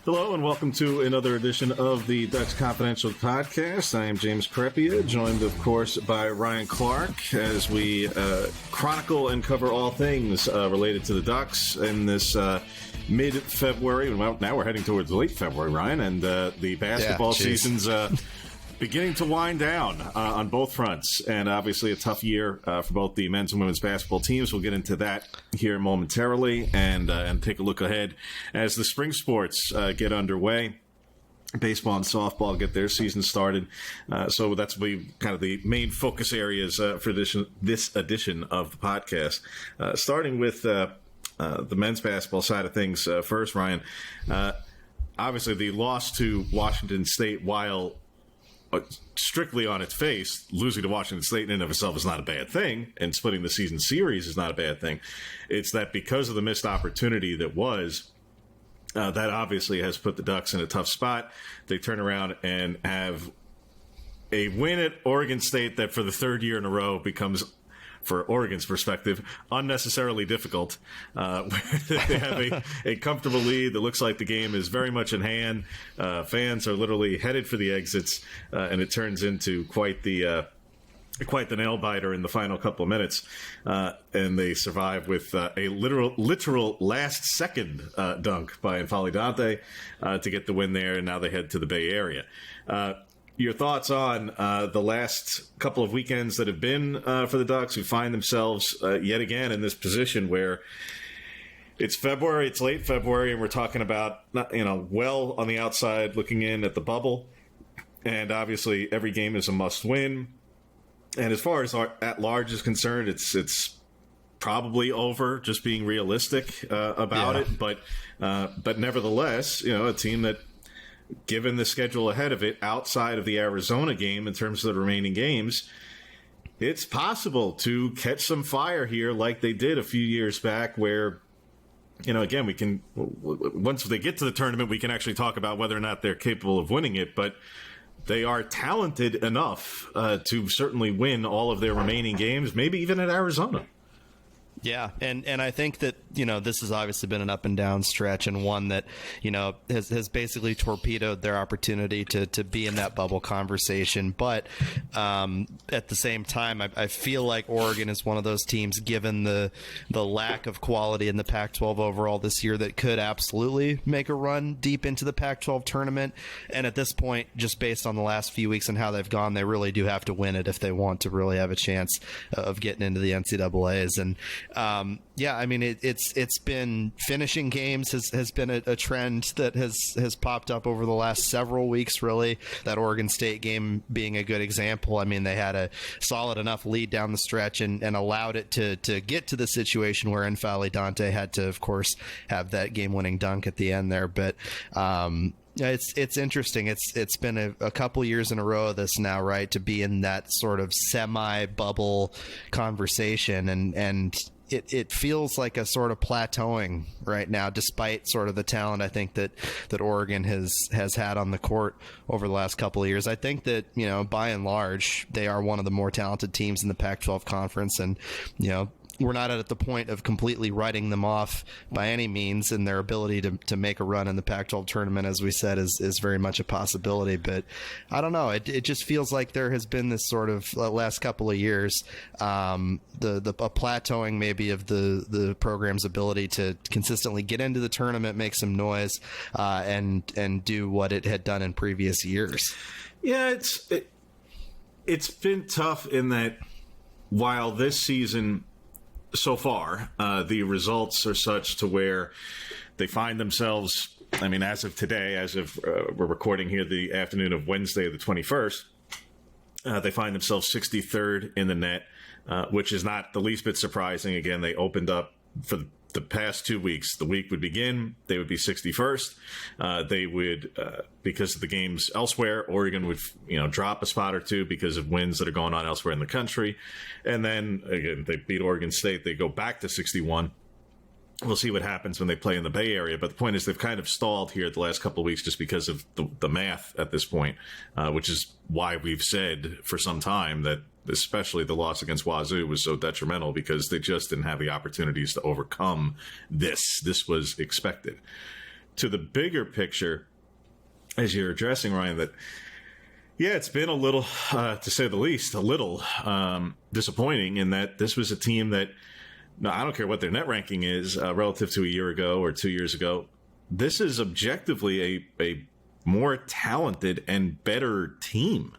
Hello and welcome to another edition of the Ducks Confidential Podcast. I am James Crepea, joined, of course, by Ryan Clarke as we chronicle and cover all things related to the Ducks in this mid-February. Well, now we're heading towards late February, Ryan, and the basketball season's beginning to wind down on both fronts, and obviously a tough year for both the men's and women's basketball teams. We'll get into that here momentarily and take a look ahead as the spring sports get underway. Baseball and softball get their season started. So that's kind of the main focus areas for this edition of the podcast. Starting with the men's basketball side of things first, Ryan. Obviously, the loss to Washington State, while strictly on its face, losing to Washington State in and of itself is not a bad thing, and splitting the season series is not a bad thing. It's that because of the missed opportunity that was, that obviously has put the Ducks in a tough spot. They turn around and have a win at Oregon State that for the third year in a row becomes, for Oregon's perspective, unnecessarily difficult. They have a comfortable lead that looks like the game is very much in hand. Fans are literally headed for the exits, and it turns into quite the nail-biter in the final couple of minutes. And they survive with a literal last-second dunk by N'Faly Dante to get the win there, and now they head to the Bay Area. Your thoughts on the last couple of weekends that have been for the Ducks, who find themselves yet again in this position where it's February, it's late February, and we're talking about, well on the outside looking in at the bubble. And obviously every game is a must-win. And as far as at large is concerned, it's probably over, just being realistic about it. But nevertheless, a team that, given the schedule ahead of it, outside of the Arizona game in terms of the remaining games, it's possible to catch some fire here like they did a few years back where, again, we can, once they get to the tournament, we can actually talk about whether or not they're capable of winning it, but they are talented enough to certainly win all of their remaining games, maybe even at Arizona. Yeah, and I think that, this has obviously been an up and down stretch, and one that, has basically torpedoed their opportunity to be in that bubble conversation. But at the same time, I feel like Oregon is one of those teams, given the lack of quality in the Pac-12 overall this year, that could absolutely make a run deep into the Pac-12 tournament. And at this point, just based on the last few weeks and how they've gone, they really do have to win it if they want to really have a chance of getting into the NCAAs. And it's been finishing games has been a trend that has popped up over the last several weeks, really. That Oregon State game being a good example. I mean, they had a solid enough lead down the stretch and allowed it to get to the situation where N'Faly Dante had to, of course, have that game-winning dunk at the end there. But it's interesting. It's been a couple years in a row of this now, right, to be in that sort of semi-bubble conversation, and it feels like a sort of plateauing right now, despite sort of the talent I think that Oregon has had on the court over the last couple of years. I think that, by and large, they are one of the more talented teams in the Pac-12 conference, and, we're not at the point of completely writing them off by any means, and their ability to make a run in the Pac-12 tournament, as we said, is very much a possibility. But I don't know. It just feels like there has been this sort of last couple of years, a plateauing maybe of the program's ability to consistently get into the tournament, make some noise, and do what it had done in previous years. Yeah, it's been tough in that while this season, so far, the results are such to where they find themselves, as of today, we're recording here the afternoon of Wednesday, the 21st, they find themselves 63rd in the net, which is not the least bit surprising. Again, they opened up for the past 2 weeks. The week would begin, they would be 61st. They would, because of the games elsewhere, Oregon would, drop a spot or two because of wins that are going on elsewhere in the country. And then, again, they beat Oregon State. They go back to 61. We'll see what happens when they play in the Bay Area. But the point is they've kind of stalled here the last couple of weeks just because of the math at this point, which is why we've said for some time that especially the loss against Wazoo was so detrimental, because they just didn't have the opportunities to overcome this. This was expected. to the bigger picture, as you're addressing, Ryan, that, yeah, it's been a little, to say the least, a little disappointing in that this was a team that, no, I don't care what their net ranking is relative to a year ago or 2 years ago. This is objectively a more talented and better team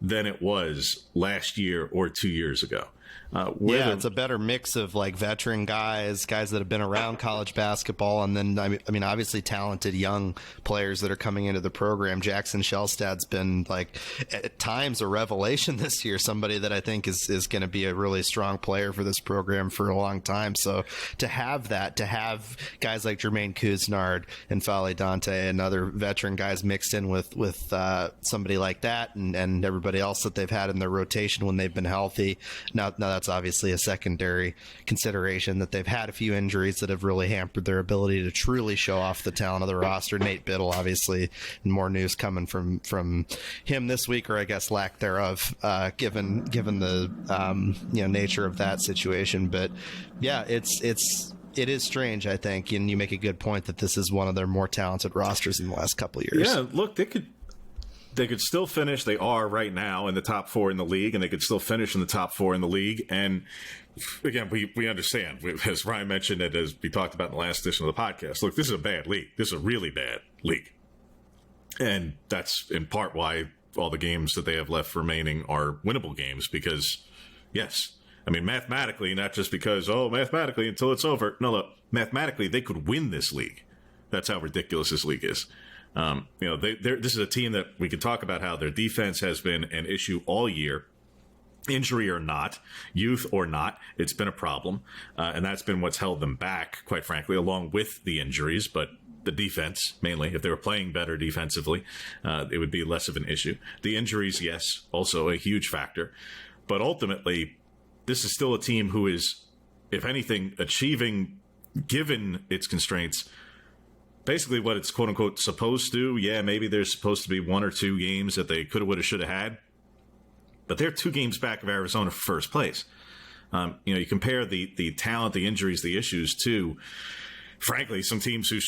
than it was last year or 2 years ago. It's a better mix of like veteran guys that have been around college basketball, and then I mean obviously talented young players that are coming into the program. Jackson Shellstad's been like at times a revelation this year, somebody that I think is going to be a really strong player for this program for a long time. So to have guys like Jermaine Couisnard and Fale Dante and other veteran guys mixed in with somebody like that and everybody else that they've had in their rotation when they've been healthy. Now that's obviously a secondary consideration that they've had a few injuries that have really hampered their ability to truly show off the talent of the roster. Nate Biddle, obviously, and more news coming from him this week, or I guess lack thereof, given the nature of that situation. But yeah, it is strange, I think, and you make a good point that this is one of their more talented rosters in the last couple of years. Yeah, look, they could still finish. They are right now in the top four in the league, and they could still finish in the top four in the league. And again, we understand, as Ryan mentioned it, as we talked about in the last edition of the podcast, look, this is a bad league. This is a really bad league. And that's in part why all the games that they have left remaining are winnable games, because, yes, I mean, mathematically, not just because, mathematically until it's over. No, look, mathematically, they could win this league. That's how ridiculous this league is. This is a team that we could talk about how their defense has been an issue all year, injury or not, youth or not. It's been a problem, and that's been what's held them back, quite frankly, along with the injuries. But the defense, mainly, if they were playing better defensively, it would be less of an issue. The injuries, yes, also a huge factor. But ultimately, this is still a team who is, if anything, achieving, given its constraints, basically what it's quote-unquote supposed to. Yeah, maybe there's supposed to be one or two games that they could have, would have, should have had. But they're 2 games back of Arizona for first place. You compare the talent, the injuries, the issues to, frankly, some teams who,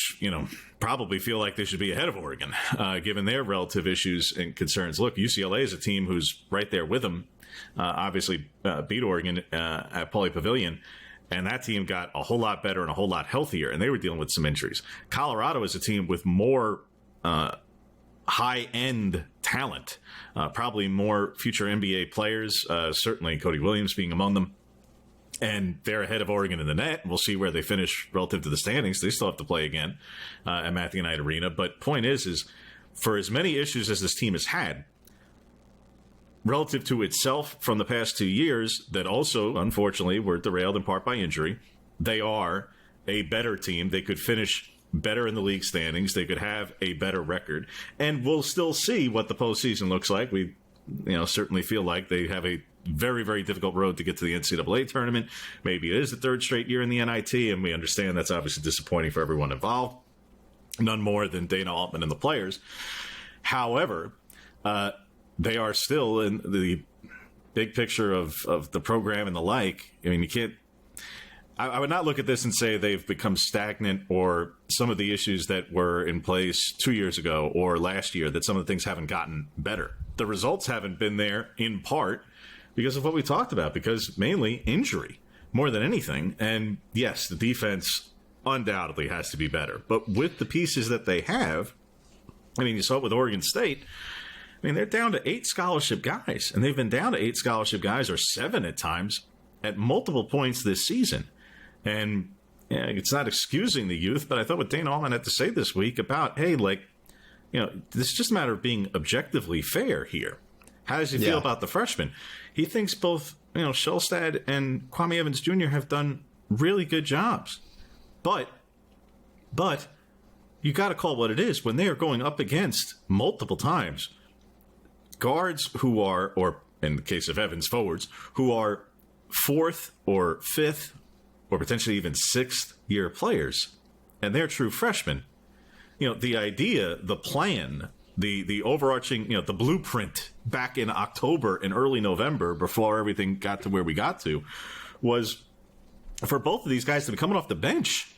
probably feel like they should be ahead of Oregon, given their relative issues and concerns. Look, UCLA is a team who's right there with them. Obviously beat Oregon at Pauley Pavilion. And that team got a whole lot better and a whole lot healthier, and they were dealing with some injuries. Colorado is a team with more high-end talent, probably more future NBA players, certainly Cody Williams being among them. And they're ahead of Oregon in the net. We'll see where they finish relative to the standings. They still have to play again at Matthew Knight Arena. But point is for as many issues as this team has had, relative to itself from the past 2 years that also, unfortunately, were derailed in part by injury, they are a better team. They could finish better in the league standings. They could have a better record. And we'll still see what the postseason looks like. We certainly feel like they have a very, very difficult road to get to the NCAA tournament. Maybe it is the 3rd straight year in the NIT, and we understand that's obviously disappointing for everyone involved. None more than Dana Altman and the players. However, they are still in the big picture of the program and the like. I mean, you can't. I would not look at this and say they've become stagnant, or some of the issues that were in place 2 years ago or last year, that some of the things haven't gotten better. The results haven't been there in part because of what we talked about, because mainly injury more than anything. And yes, the defense undoubtedly has to be better. But with the pieces that they have, I mean, you saw it with Oregon State. I mean, they're down to 8 scholarship guys, and they've been down to 8 scholarship guys, or 7 at times, at multiple points this season. And it's not excusing the youth, but I thought what Dana Altman had to say this week about, hey, this is just a matter of being objectively fair here. How does he feel about the freshmen? He thinks both, Shellstad and Kwame Evans Jr. have done really good jobs. But you got to call what it is when they are going up against multiple times guards who are, or in the case of Evans, forwards, who are 4th or 5th or potentially even 6th year players, and they're true freshmen. The idea, the plan, the overarching, the blueprint back in October and early November, before everything got to where we got to, was for both of these guys to be coming off the bench.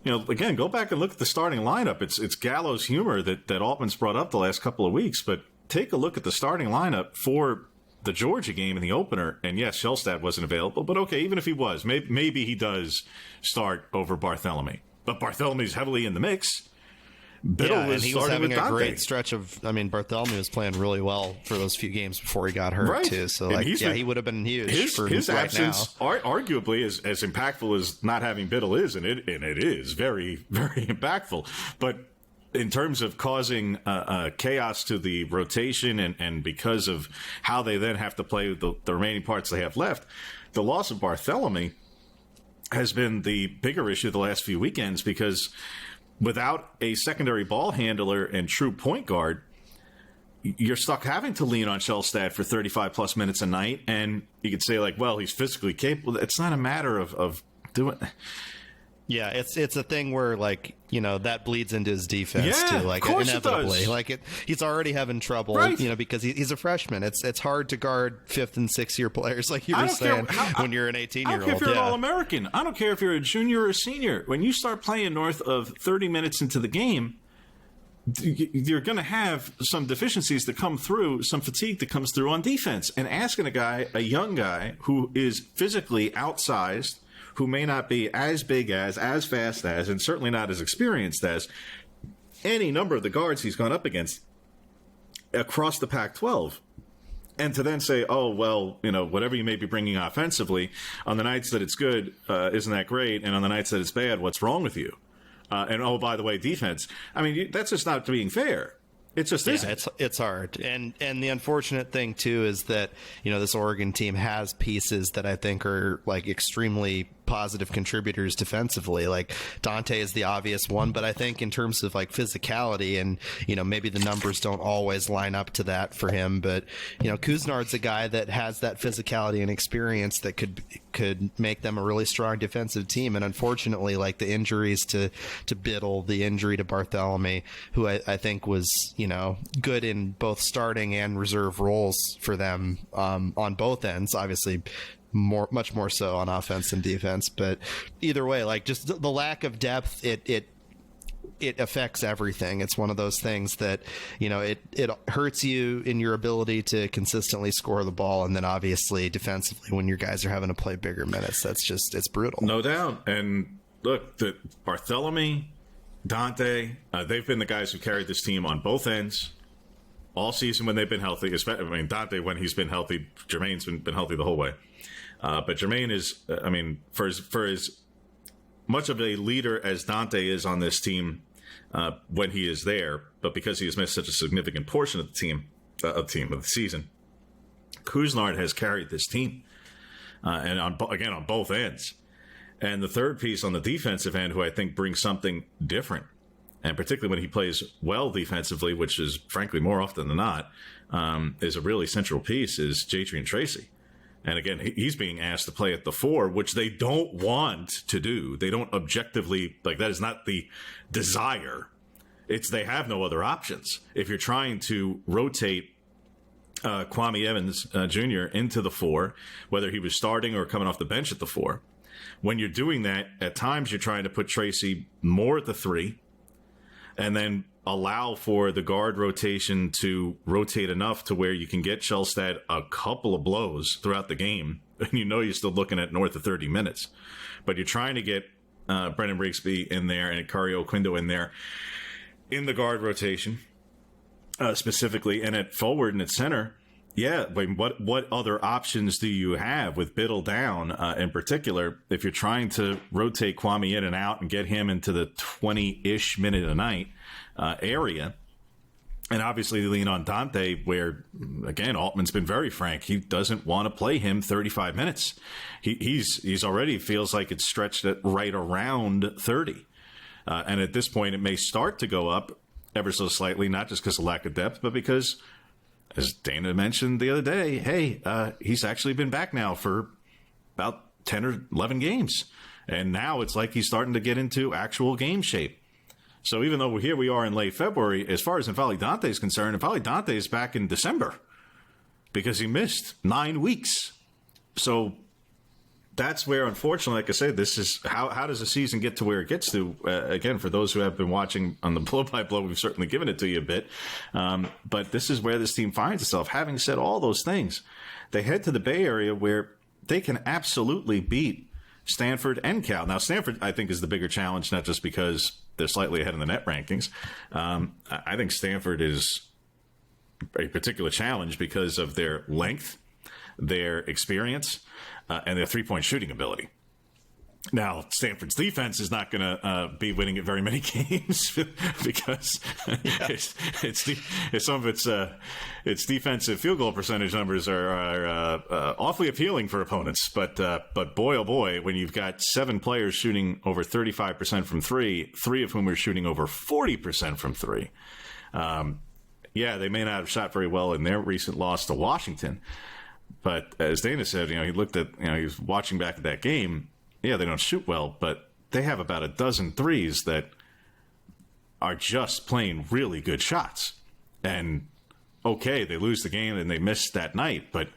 again, go back and look at the starting lineup. It's gallows humor that Altman's brought up the last couple of weeks, but take a look at the starting lineup for the Georgia game in the opener. And yes, Shellstad wasn't available, but okay, even if he was, maybe he does start over Barthélemy. But Barthélemy's heavily in the mix. Biddle and he was having a great Dante. stretch of. I mean, Barthélemy was playing really well for those few games before he got hurt too. So he would have been huge for his right absence. Now. Arguably as impactful as not having Biddle is, and it is very, very impactful. But in terms of causing chaos to the rotation, and because of how they then have to play the remaining parts they have left, the loss of Barthélemy has been the bigger issue the last few weekends, because without a secondary ball handler and true point guard, you're stuck having to lean on Shellstad for 35-plus minutes a night. And you could say, like, well, he's physically capable. It's not a matter of doing. Yeah, it's a thing where, like, that bleeds into his defense too, like, of course inevitably. It does. Like he's already having trouble, because he's a freshman. It's hard to guard 5th and 6th year players, like you were saying, when you're an 18-year-old. I don't care if you're an All-American. I don't care if you're a junior or a senior. When you start playing north of 30 minutes into the game, you're going to have some deficiencies that come through, some fatigue that comes through on defense. And asking a young guy who is physically outsized, who may not be as big as fast as, and certainly not as experienced as any number of the guards he's gone up against across the Pac-12. And to then say, oh, well, whatever you may be bringing offensively, on the nights that it's good, isn't that great? And on the nights that it's bad, what's wrong with you? And, oh, by the way, defense. I mean, that's just not being fair. It just isn't. It's hard. And the unfortunate thing, too, is that, this Oregon team has pieces that I think are, like, extremely positive contributors defensively. Like, Dante is the obvious one, but I think in terms of, like, physicality and, maybe the numbers don't always line up to that for him, but, Couisnard's a guy that has that physicality and experience that could make them a really strong defensive team. And unfortunately, like, the injuries to Biddle, the injury to Barthélemy, who I think was, good in both starting and reserve roles for them on both ends, obviously much more so on offense and defense. But either way, like, just the lack of depth, it affects everything. It's one of those things that, it hurts you in your ability to consistently score the ball. And then obviously defensively, when your guys are having to play bigger minutes, it's brutal. No doubt. And look, the Barthélemy, Dante, they've been the guys who carried this team on both ends all season when they've been healthy. Dante, when he's been healthy, Jermaine's been healthy the whole way. But Jermaine is, for as much of a leader as Dante is on this team when he is there, but because he has missed such a significant portion of the season, Couisnard has carried this team, and on both ends. And the third piece on the defensive end, who I think brings something different, and particularly when he plays well defensively, which is frankly more often than not, is a really central piece, is Jadrian Tracy. And again, he's being asked to play at the 4, which they don't want to do. They don't objectively, like, that is not the desire. It's they have no other options. If you're trying to rotate Kwame Evans Jr. into the 4, whether he was starting or coming off the bench at the 4, when you're doing that, at times you're trying to put Tracy more at the 3 and then allow for the guard rotation to rotate enough to where you can get Shellstad a couple of blows throughout the game. And you're still looking at north of 30 minutes. But you're trying to get Brendan Rigsby in there and Kario Quindo in there in the guard rotation specifically. And at forward and at center, what other options do you have with Biddle down in particular? If you're trying to rotate Kwame in and out and get him into the 20-ish minute a night area, and obviously lean on Dante, where, again, Altman's been very frank. He doesn't want to play him 35 minutes. He's already feels like it's stretched at right around 30. And at this point, it may start to go up ever so slightly, not just because of lack of depth, but because, as Dana mentioned the other day, he's actually been back now for about 10 or 11 games. And now it's like he's starting to get into actual game shape. So even though here we are in late February, as far as N'Faly Dante is concerned, N'Faly Dante is back in December because he missed 9 weeks. So that's where, unfortunately, like I say, this is how does the season get to where it gets to? Again, for those who have been watching on the blow-by-blow, we've certainly given it to you a bit. But this is where this team finds itself. Having said all those things, they head to the Bay Area where they can absolutely beat Stanford and Cal. Now, Stanford, I think, is the bigger challenge, not just because they're slightly ahead in the net rankings. I think Stanford is a particular challenge because of their length, their experience, and their three-point shooting ability. Now, Stanford's defense is not going to be winning at very many games because some of its defensive field goal percentage numbers are awfully appealing for opponents. But boy, oh boy, when you've got 7 players shooting over 35% from three of whom are shooting over 40% from three. They may not have shot very well in their recent loss to Washington. But as Dana said, he looked at, he was watching back at that game. Yeah, they don't shoot well, but they have about a dozen threes that are just plain really good shots. And okay, they lose the game and they miss that night, but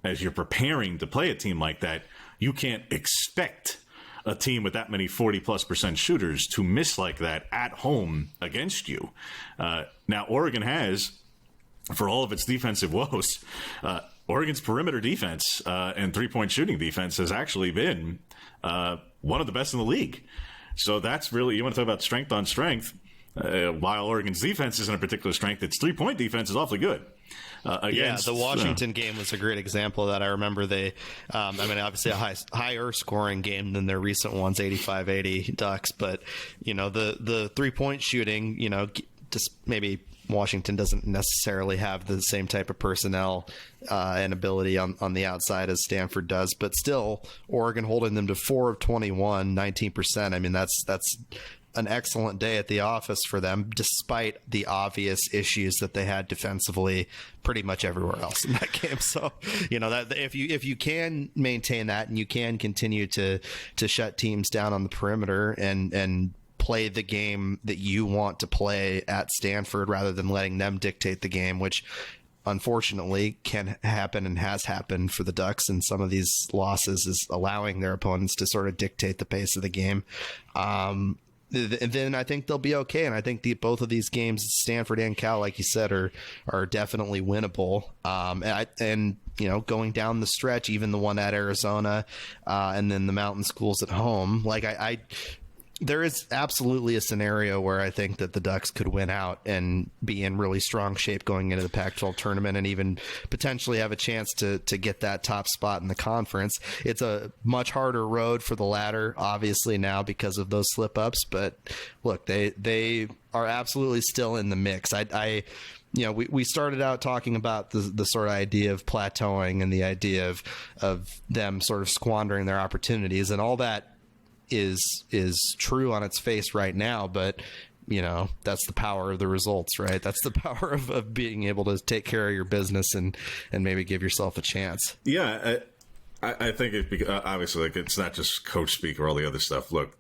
as you're preparing to play a team like that, you can't expect a team with that many 40+% shooters to miss like that at home against you. Now, Oregon has, for all of its defensive woes, Oregon's perimeter defense and three-point shooting defense has actually been one of the best in the league. So that's really, you want to talk about strength on strength. While Oregon's defense isn't a particular strength, its three-point defense is awfully good. The Washington game was a great example of that. I remember they, obviously a higher scoring game than their recent ones, 85-80 Ducks. But, the three-point shooting, just maybe Washington doesn't necessarily have the same type of personnel and ability on the outside as Stanford does, but still Oregon holding them to 4 of 21, 19%. I mean, that's an excellent day at the office for them, despite the obvious issues that they had defensively pretty much everywhere else in that game. So, that if you can maintain that and you can continue to shut teams down on the perimeter and play the game that you want to play at Stanford rather than letting them dictate the game, which unfortunately can happen and has happened for the Ducks in some of these losses, is allowing their opponents to sort of dictate the pace of the game. Then I think they'll be okay. And I think both of these games, Stanford and Cal, like you said, are definitely winnable. And going down the stretch, even the one at Arizona and then the mountain schools at home, there is absolutely a scenario where I think that the Ducks could win out and be in really strong shape going into the Pac-12 tournament and even potentially have a chance to get that top spot in the conference. It's a much harder road for the latter, obviously, now because of those slip-ups. But look, they are absolutely still in the mix. We started out talking about the sort of idea of plateauing and the idea of them sort of squandering their opportunities, and all that is true on its face right now, but that's the power of the results, right? That's the power of being able to take care of your business and maybe give yourself a chance. Yeah, I think obviously it's not just coach speak or all the other stuff. Look,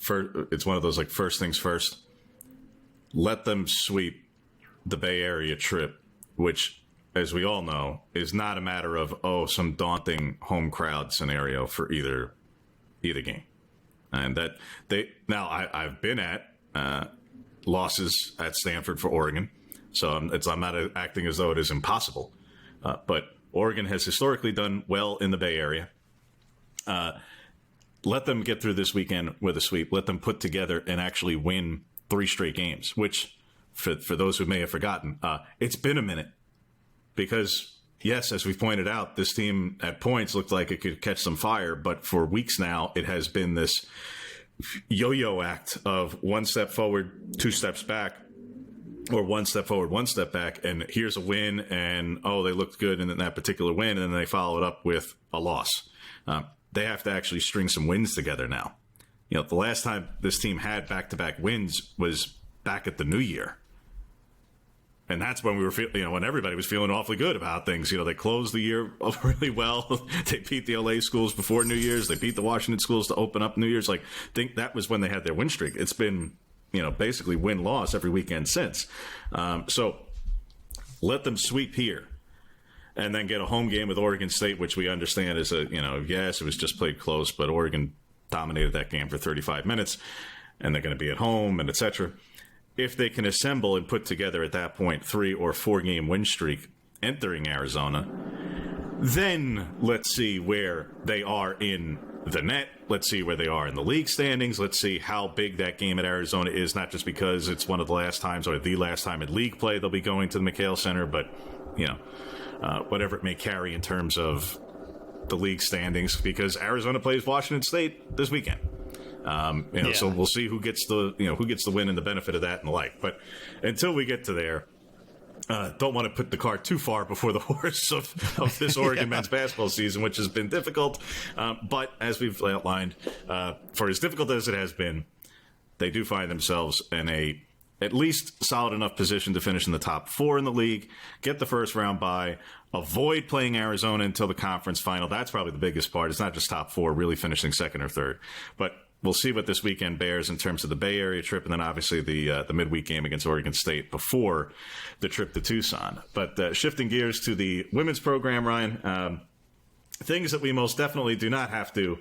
it's one of those first things first. Let them sweep the Bay Area trip, which, as we all know, is not a matter of some daunting home crowd scenario for either game. And that I've been at losses at Stanford for Oregon, so I'm not acting as though it is impossible. But Oregon has historically done well in the Bay Area. Let them get through this weekend with a sweep. Let them put together and actually win 3 straight games, which, for those who may have forgotten, it's been a minute. Because, yes, as we've pointed out, this team at points looked like it could catch some fire, but for weeks now, it has been this yo-yo act of 1 step forward, 2 steps back, or 1 step forward, 1 step back, and here's a win, and, they looked good in that particular win, and then they followed up with a loss. They have to actually string some wins together now. The last time this team had back-to-back wins was back at the New Year. And that's when we were when everybody was feeling awfully good about things. They closed the year really well. They beat the LA schools before New Year's. They beat the Washington schools to open up New Year's. I think that was when they had their win streak. It's been, basically win-loss every weekend since. So let them sweep here. and then get a home game with Oregon State, which we understand is yes, it was just played close, but Oregon dominated that game for 35 minutes, and they're going to be at home, and etc. If they can assemble and put together at that point 3 or 4 game win streak entering Arizona, then let's see where they are in the net. Let's see where they are in the league standings. Let's see how big that game at Arizona is, not just because it's one of the last times or the last time in league play they'll be going to the McHale Center, but, whatever it may carry in terms of the league standings, because Arizona plays Washington State this weekend. So we'll see who gets the win and the benefit of that and the like. But until we get to there, don't want to put the cart too far before the horse of this Oregon men's basketball season, which has been difficult. But as we've outlined, for as difficult as it has been, they do find themselves in a at least solid enough position to finish in the top 4 in the league, get the first round bye, avoid playing Arizona until the conference final. That's probably the biggest part. It's not just top 4, really finishing second or third. But we'll see what this weekend bears in terms of the Bay Area trip, and then obviously the midweek game against Oregon State before the trip to Tucson. But shifting gears to the women's program, Ryan, things that we most definitely do not have to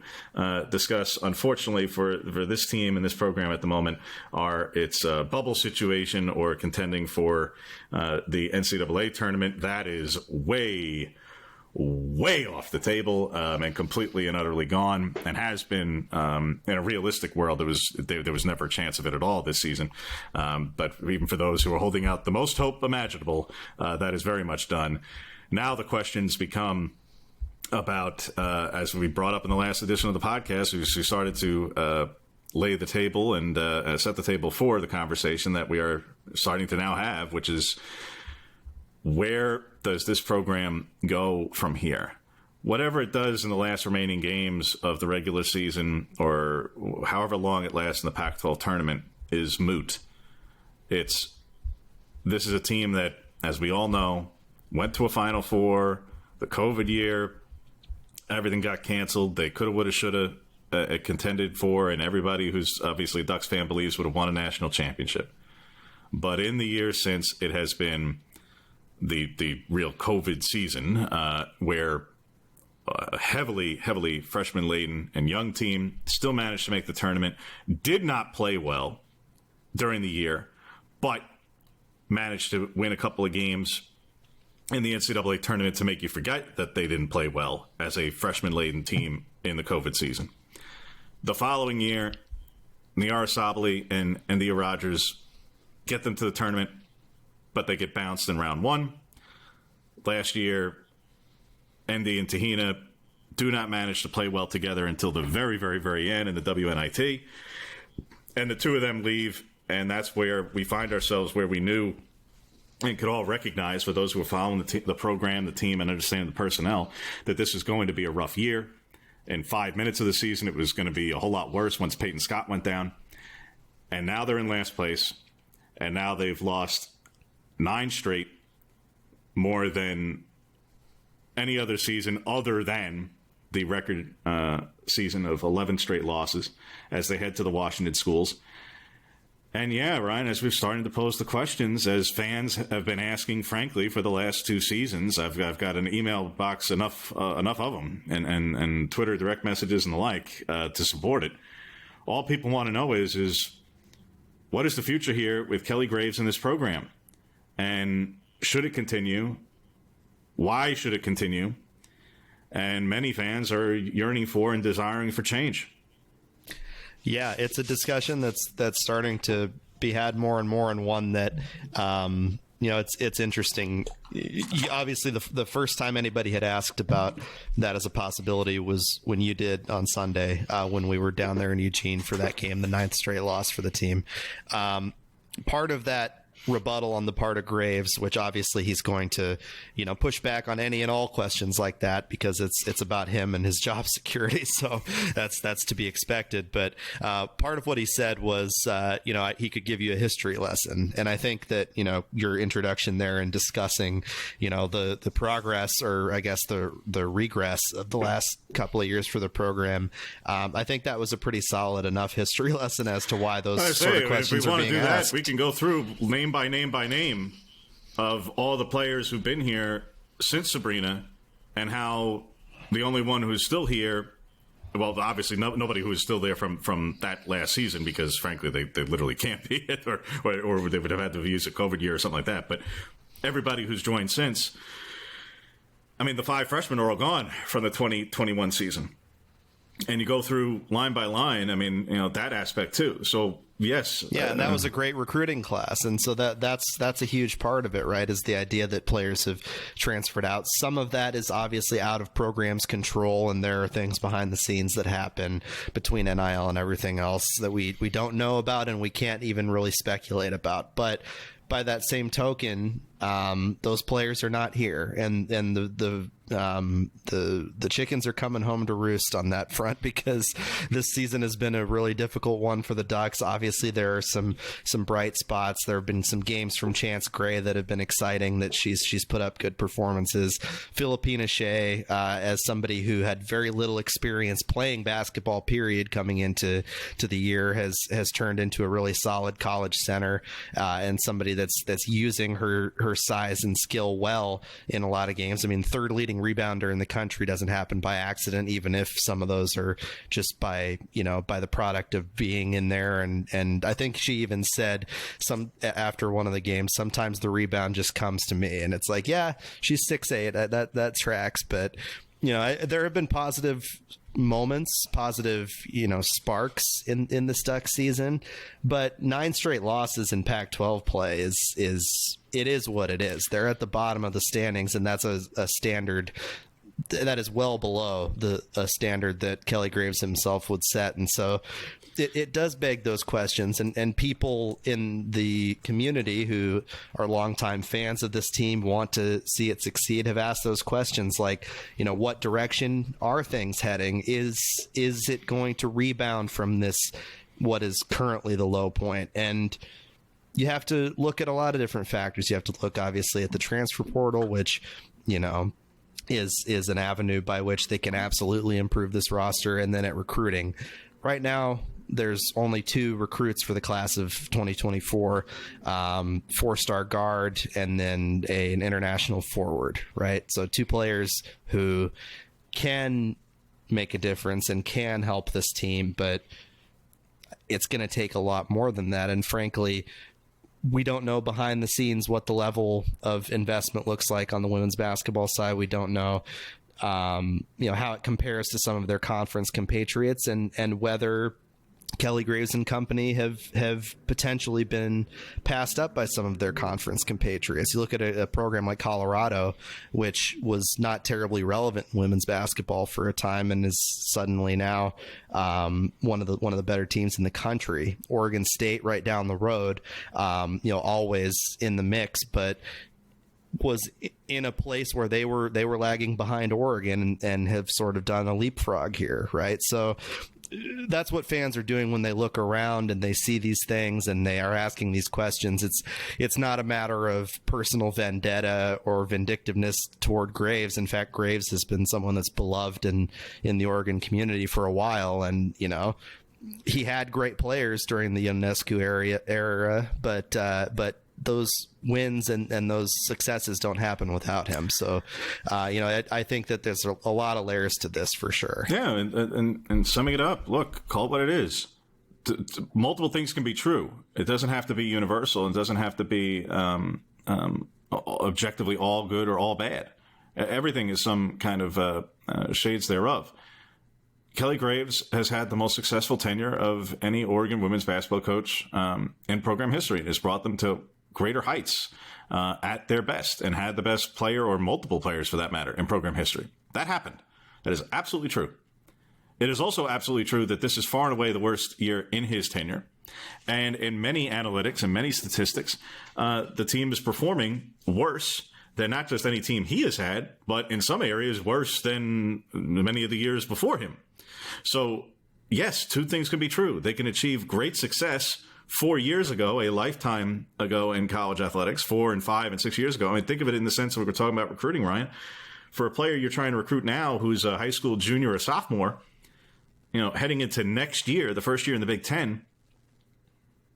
discuss, unfortunately, for this team and this program at the moment are its bubble situation or contending for the NCAA tournament. That is way off the table and completely and utterly gone, and has been in a realistic world. There was never a chance of it at all this season. But even for those who are holding out the most hope imaginable, that is very much done. Now the questions become about, as we brought up in the last edition of the podcast, we started to lay the table and set the table for the conversation that we are starting to now have, which is, where does this program go from here? Whatever it does in the last remaining games of the regular season, or however long it lasts in the Pac-12 tournament, is moot. This is a team that, as we all know, went to a Final Four, the COVID year, everything got canceled. They coulda, woulda, shoulda contended for, and everybody who's obviously a Ducks fan believes would have won a national championship. But in the years since, it has been the real COVID season, where a heavily freshman-laden and young team still managed to make the tournament, did not play well during the year, but managed to win a couple of games in the NCAA tournament to make you forget that they didn't play well as a freshman-laden team in the COVID season. The following year, Niara Sabally and Thea Rogers get them to the tournament, but they get bounced in round 1. Last year, Endy and Tahina do not manage to play well together until the very, very, very end in the WNIT. And the two of them leave, and that's where we find ourselves, where we knew and could all recognize, for those who were following the program, the team, and understand the personnel, that this is going to be a rough year. In 5 minutes of the season, it was going to be a whole lot worse once Peyton Scott went down. And now they're in last place, and now they've lost 9 straight, more than any other season other than the record season of 11 straight losses as they head to the Washington schools. And yeah, Ryan, as we've started to pose the questions, as fans have been asking, frankly, for the last 2 seasons, I've got an email box enough of them, and Twitter direct messages and the like to support it. All people want to know is what is the future here with Kelly Graves in this program? And should it continue? Why should it continue? And many fans are yearning for and desiring for change. Yeah, it's a discussion that's starting to be had more and more, and one that it's interesting. Obviously, the first time anybody had asked about that as a possibility was when you did on Sunday, when we were down there in Eugene for that game, the 9th straight loss for the team. Part of that rebuttal on the part of Graves, which obviously he's going to, push back on any and all questions like that, because it's about him and his job security. So that's to be expected. But part of what he said was, he could give you a history lesson. And I think that, your introduction there and discussing, the progress, or I guess the regress of the last couple of years for the program, I think that was a pretty solid enough history lesson as to why those sort of questions are being asked. We can go through name by name of all the players who've been here since Sabrina, and how the only one who's still here, well, obviously nobody who is still there from that last season, because frankly they literally can't be it, or they would have had to use a COVID year or something like that. But everybody who's joined since, I mean, the 5 freshmen are all gone from the 2021 season. And you go through line by line, I mean, that aspect too. So yes. Yeah, and that was a great recruiting class. And so that's a huge part of it, right, is the idea that players have transferred out. Some of that is obviously out of program's control, and there are things behind the scenes that happen between NIL and everything else that we don't know about and we can't even really speculate about. But by that same token, those players are not here, and the chickens are coming home to roost on that front, because this season has been a really difficult one for the Ducks. Obviously, there are some bright spots. There have been some games from Chance Gray that have been exciting, that she's put up good performances. Philippina Shea, as somebody who had very little experience playing basketball, period, coming into the year, has turned into a really solid college center, and somebody that's using her size and skill well in a lot of games. I mean, third leading rebounder in the country doesn't happen by accident, even if some of those are just by the product of being in there. And I think she even said after one of the games, sometimes the rebound just comes to me, and it's like, yeah, she's 6'8", that tracks. But there have been positive moments, positive sparks in this Ducks season, but 9 straight losses in Pac-12 play is what it is. They're at the bottom of the standings, and that's a standard that is well below a standard that Kelly Graves himself would set. And so it does beg those questions, and people in the community who are longtime fans of this team, want to see it succeed, have asked those questions like, what direction are things heading? Is it going to rebound from this, what is currently the low point? And you have to look at a lot of different factors. You have to look, obviously, at the transfer portal, which, is an avenue by which they can absolutely improve this roster, and then at recruiting. Right now, there's only 2 recruits for the class of 2024, 4-star guard, and then an international forward, right? So 2 players who can make a difference and can help this team, but it's going to take a lot more than that. And frankly, we don't know behind the scenes what the level of investment looks like on the women's basketball side. We don't know, how it compares to some of their conference compatriots, and whether Kelly Graves and company have potentially been passed up by some of their conference compatriots. You look at a program like Colorado, which was not terribly relevant in women's basketball for a time, and is suddenly now one of the better teams in the country. Oregon State, right down the road, always in the mix, but was in a place where they were lagging behind Oregon, and have sort of done a leapfrog here, right? So that's what fans are doing when they look around and they see these things and they are asking these questions. It's not a matter of personal vendetta or vindictiveness toward Graves. In fact, Graves has been someone that's beloved in the Oregon community for a while, and he had great players during the Ionescu era, but those wins and those successes don't happen without him. So, I think that there's a lot of layers to this for sure. Yeah, and summing it up, look, call it what it is. Multiple things can be true. It doesn't have to be universal. It doesn't have to be objectively all good or all bad. Everything is some kind of shades thereof. Kelly Graves has had the most successful tenure of any Oregon women's basketball coach in program history. It has brought them to greater heights at their best, and had the best player, or multiple players for that matter, in program history. That happened. That is absolutely true. It is also absolutely true that this is far and away the worst year in his tenure. And in many analytics and many statistics, the team is performing worse than not just any team he has had, but in some areas worse than many of the years before him. So, yes, 2 things can be true. They can achieve great success 4 years ago, a lifetime ago in college athletics, 4 and 5 and 6 years ago. I mean, think of it in the sense that we're talking about recruiting, Ryan. For a player you're trying to recruit now who's a high school junior or sophomore, heading into next year, the first year in the Big Ten,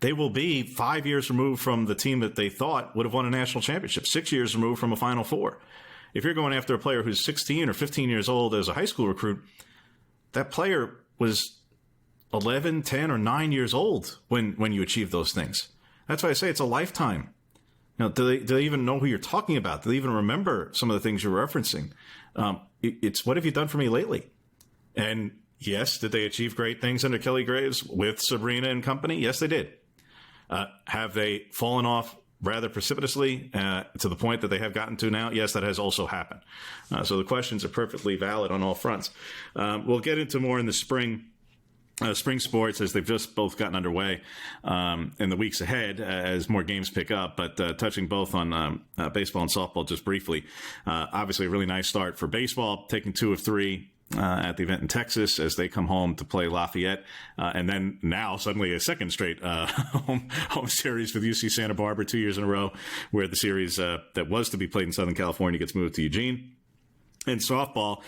they will be 5 years removed from the team that they thought would have won a national championship, 6 years removed from a Final Four. if you're going after a player who's 16 or 15 years old as a high school recruit, that player was 11, 10, or 9 years old when you achieve those things. That's why I say it's a lifetime. Do they even know who you're talking about? Do they even remember some of the things you're referencing? It's what have you done for me lately? And yes, did they achieve great things under Kelly Graves with Sabrina and company? Yes, they did. Have they fallen off rather precipitously to the point that they have gotten to now? Yes, that has also happened. So the questions are perfectly valid on all fronts. We'll get into more in the spring sports as they've just both gotten underway in the weeks ahead as more games pick up. But touching both on baseball and softball just briefly, obviously a really nice start for baseball, taking 2 of 3 at the event in Texas as they come home to play Lafayette. And then now suddenly a second straight home series with UC Santa Barbara 2 years in a row, where the series that was to be played in Southern California gets moved to Eugene. In softball,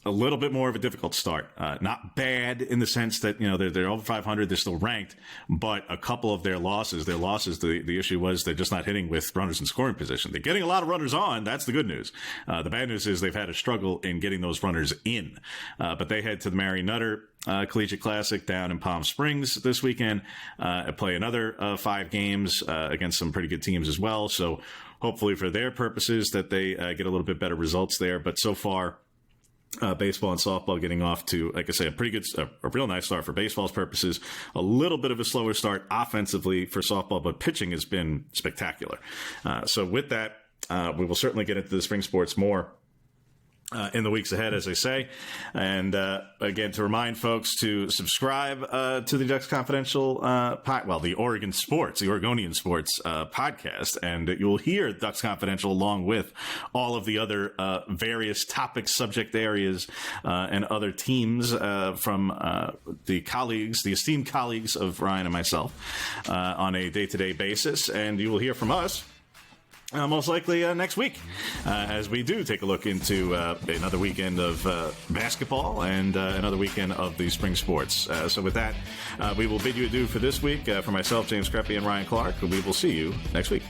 a little bit more of a difficult start. Not bad in the sense that, they're over 500, they're still ranked, but a couple of their losses, the issue was they're just not hitting with runners in scoring position. They're getting a lot of runners on. That's the good news. The bad news is they've had a struggle in getting those runners in. But they head to the Mary Nutter Collegiate Classic down in Palm Springs this weekend, play another 5 games against some pretty good teams as well. So hopefully for their purposes that they get a little bit better results there. But so far, baseball and softball getting off to, like I say, a real nice start for baseball's purposes. A little bit of a slower start offensively for softball, but pitching has been spectacular. So with that, we will certainly get into the spring sports more in the weeks ahead, as I say. And again, to remind folks to subscribe to the Ducks Confidential, the Oregonian Sports podcast. And you'll hear Ducks Confidential along with all of the other various topics, subject areas, and other teams from the esteemed colleagues of Ryan and myself on a day-to-day basis. And you will hear from us most likely next week, as we do take a look into another weekend of basketball and another weekend of the spring sports. So with that, we will bid you adieu for this week. For myself, James Crepea, and Ryan Clarke, we will see you next week.